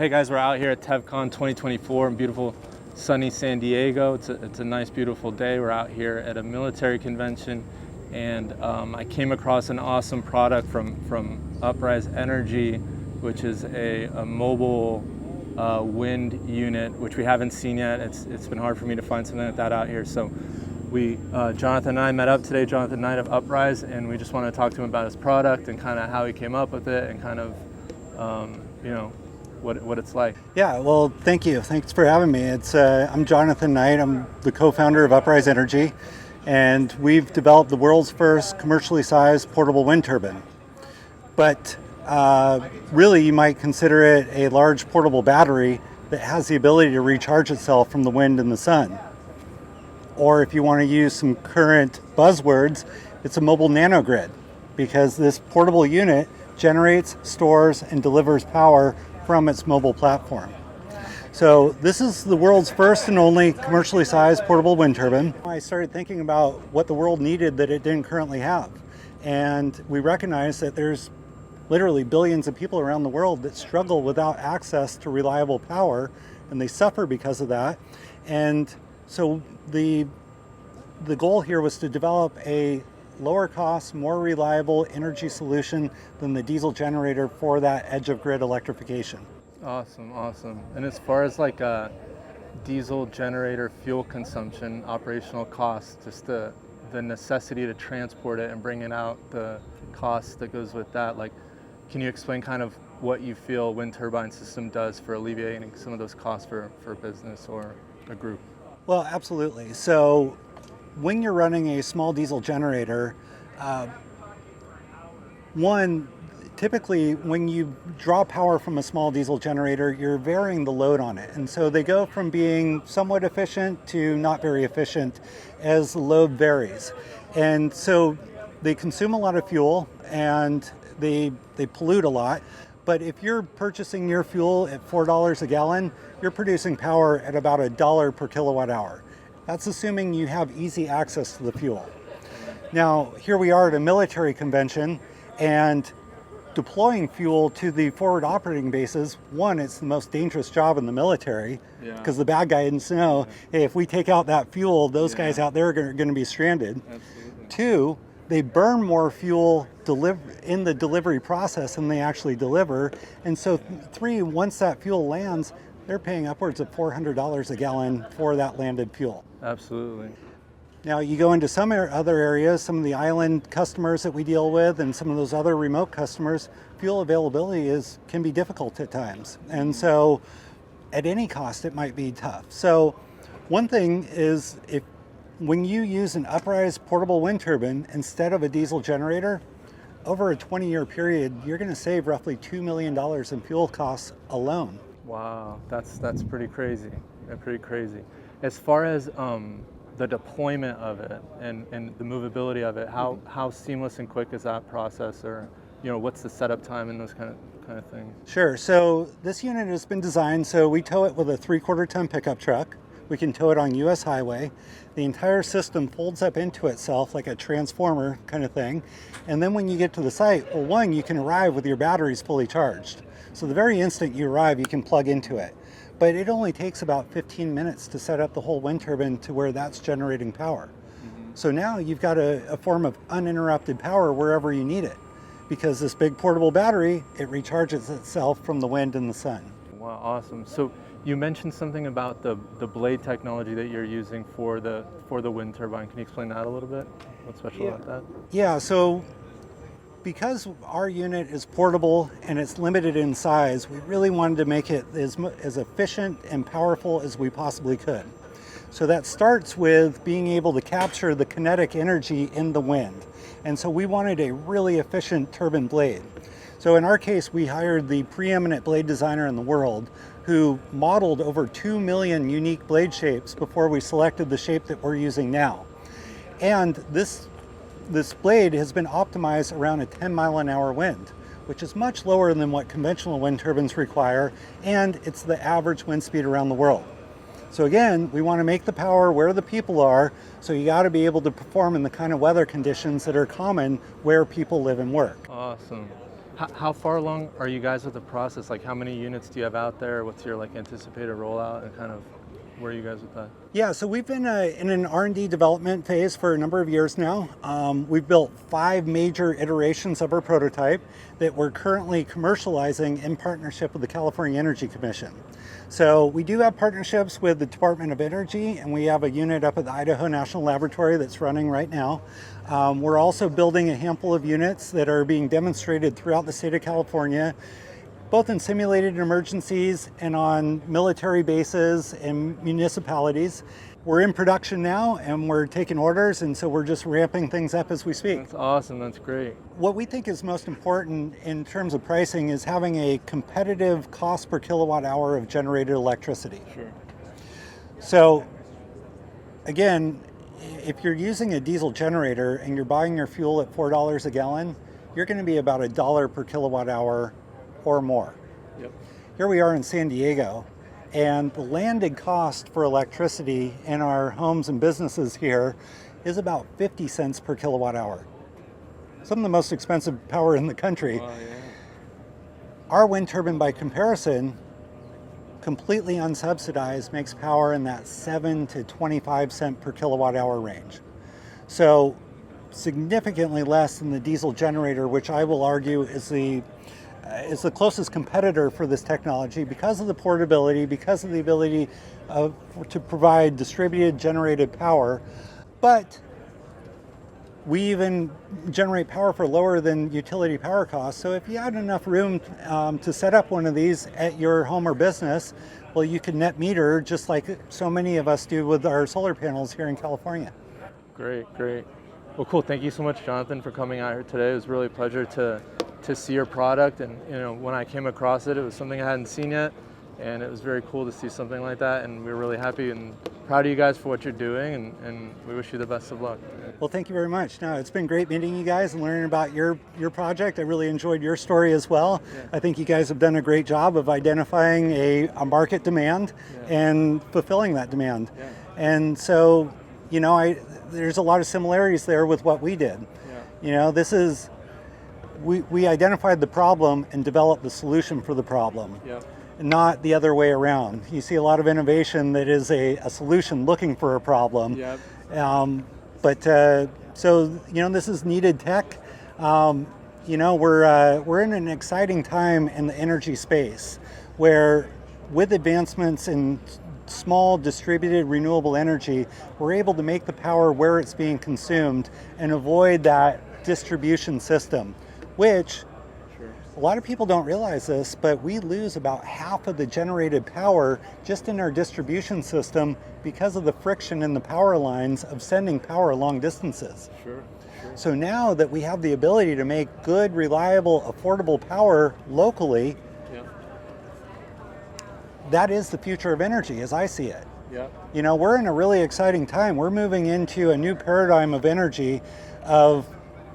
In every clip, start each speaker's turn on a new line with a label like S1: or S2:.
S1: Hey guys, we're out here at Tevcon 2024 in beautiful sunny San Diego. It's a nice beautiful day. We're out here at a military convention, and I came across an awesome product from Uprise Energy, which is a mobile wind unit, which we haven't seen yet. It's been hard for me to find something like that out here. So Jonathan and I met up today, Jonathan Knight of Uprise, and we just want to talk to him about his product and kind of how he came up with it and kind of, what it's like.
S2: Yeah, well, thank you. Thanks for having me. I'm Jonathan Knight. I'm the co-founder of Uprise Energy, and we've developed the world's first commercially sized portable wind turbine. But really, you might consider it a large portable battery that has the ability to recharge itself from the wind and the sun. Or if you want to use some current buzzwords, it's a mobile nanogrid, because this portable unit generates, stores, and delivers power from its mobile platform. So this is the world's first and only commercially sized portable wind turbine. I started thinking about what the world needed that it didn't currently have. And we recognize that there's literally billions of people around the world that struggle without access to reliable power, and they suffer because of that. And so the goal here was to develop a lower cost, more reliable energy solution than the diesel generator for that edge of grid electrification.
S1: Awesome. And as far as like diesel generator fuel consumption, operational costs, just the necessity to transport it and bringing out the cost that goes with that, like, can you explain kind of what you feel wind turbine system does for alleviating some of those costs for a business or a group?
S2: Well, absolutely. So when you're running a small diesel generator, typically when you draw power from a small diesel generator, you're varying the load on it. And so they go from being somewhat efficient to not very efficient as the load varies. And so they consume a lot of fuel and they pollute a lot. But if you're purchasing your fuel at $4 a gallon, you're producing power at about $1 per kilowatt hour. That's assuming you have easy access to the fuel. Now, here we are at a military convention, and deploying fuel to the forward operating bases, one, it's the most dangerous job in the military, because the bad guys know, hey, if we take out that fuel, those guys out there are going to be stranded.
S1: Absolutely.
S2: Two, they burn more fuel in the delivery process than they actually deliver. And so three, once that fuel lands, they're paying upwards of $400 a gallon for that landed fuel.
S1: Absolutely.
S2: Now you go into some other areas, some of the island customers that we deal with and some of those other remote customers, fuel availability can be difficult at times. And so at any cost, it might be tough. So one thing is, when you use an Uprise portable wind turbine instead of a diesel generator, over a 20-year period, you're going to save roughly $2 million in fuel costs alone.
S1: Wow, that's pretty crazy. Pretty crazy. As far as the deployment of it and the movability of it, how seamless and quick is that process, or what's the setup time and those kind of things?
S2: Sure. So this unit has been designed so we tow it with a 3/4 ton pickup truck. We can tow it on U.S. highway. The entire system folds up into itself like a transformer kind of thing. And then when you get to the site, well, one, you can arrive with your batteries fully charged. So the very instant you arrive, you can plug into it. But it only takes about 15 minutes to set up the whole wind turbine to where that's generating power. Mm-hmm. So now you've got a form of uninterrupted power wherever you need it, because this big portable battery, it recharges itself from the wind and the sun.
S1: Wow, awesome. So you mentioned something about the blade technology that you're using for the wind turbine. Can you explain that a little bit? What's special about that?
S2: Yeah, so because our unit is portable and it's limited in size, we really wanted to make it as efficient and powerful as we possibly could. So that starts with being able to capture the kinetic energy in the wind. And so we wanted a really efficient turbine blade. So in our case, we hired the preeminent blade designer in the world who modeled over 2 million unique blade shapes before we selected the shape that we're using now. And this blade has been optimized around a 10-mile-an-hour wind, which is much lower than what conventional wind turbines require, and it's the average wind speed around the world. So again, we want to make the power where the people are, so you got to be able to perform in the kind of weather conditions that are common where people live and work.
S1: Awesome. How far along are you guys with the process? Like, how many units do you have out there? What's your like anticipated rollout, and kind of where are you guys with that?
S2: Yeah, so we've been in an R&D development phase for a number of years now. We've built 5 major iterations of our prototype that we're currently commercializing in partnership with the California Energy Commission. So we do have partnerships with the Department of Energy, and we have a unit up at the Idaho National Laboratory that's running right now. We're also building a handful of units that are being demonstrated throughout the state of California, both in simulated emergencies and on military bases and municipalities. We're in production now and we're taking orders, and so we're just ramping things up as we speak.
S1: That's awesome, that's great.
S2: What we think is most important in terms of pricing is having a competitive cost per kilowatt hour of generated electricity.
S1: Sure.
S2: So again, if you're using a diesel generator and you're buying your fuel at $4 a gallon, you're going to be about $1 per kilowatt hour or more.
S1: Yep.
S2: Here we are in San Diego, and the landed cost for electricity in our homes and businesses here is about 50 cents per kilowatt hour. Some of the most expensive power in the country.
S1: Wow, yeah.
S2: Our wind turbine, by comparison, completely unsubsidized, makes power in that 7 to 25 cent per kilowatt hour range. So significantly less than the diesel generator, which I will argue is the closest competitor for this technology because of the portability, because of the ability to provide distributed generated power. But we even generate power for lower than utility power costs. So if you had enough room to set up one of these at your home or business, well, you could net meter just like so many of us do with our solar panels here in California.
S1: Great. Well, cool. Thank you so much, Jonathan, for coming out here today. It was really a pleasure to see your product, and when I came across it, it was something I hadn't seen yet, and it was very cool to see something like that, and we're really happy and proud of you guys for what you're doing, and we wish you the best of luck.
S2: Well, thank you very much. No, it's been great meeting you guys and learning about your project. I really enjoyed your story as well.
S1: Yeah.
S2: I think you guys have done a great job of identifying a market demand and fulfilling that demand.
S1: Yeah.
S2: And so, there's a lot of similarities there with what we did.
S1: Yeah.
S2: We identified the problem and developed the solution for the problem.
S1: Yep.
S2: Not the other way around. You see a lot of innovation that is a solution looking for a problem.
S1: Yep.
S2: This is needed tech. We're in an exciting time in the energy space where, with advancements in small distributed renewable energy, we're able to make the power where it's being consumed and avoid that distribution system, which a lot of people don't realize this, but we lose about half of the generated power just in our distribution system because of the friction in the power lines of sending power long distances.
S1: Sure.
S2: So now that we have the ability to make good, reliable, affordable power locally, that is the future of energy as I see it.
S1: Yeah.
S2: We're in a really exciting time. We're moving into a new paradigm of energy, of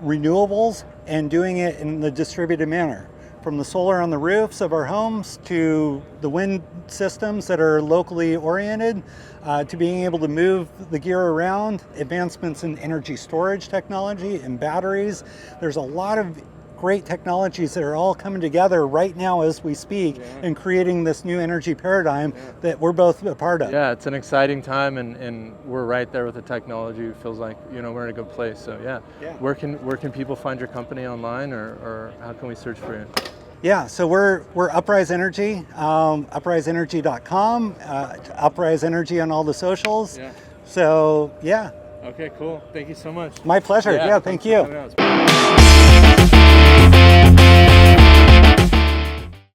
S2: renewables, and doing it in the distributed manner. From the solar on the roofs of our homes to the wind systems that are locally oriented, to being able to move the gear around, advancements in energy storage technology and batteries. There's a lot of great technologies that are all coming together right now as we speak and creating this new energy paradigm that we're both a part of.
S1: Yeah, it's an exciting time, and we're right there with the technology. It feels like we're in a good place. So yeah. Where can people find your company online, or how can we search for you?
S2: Yeah, so we're Uprise Energy, upriseEnergy.com, Uprise Energy on all the socials.
S1: Yeah.
S2: So yeah.
S1: Okay, cool. Thank you so much.
S2: My pleasure. Yeah, thank you.
S1: For coming out.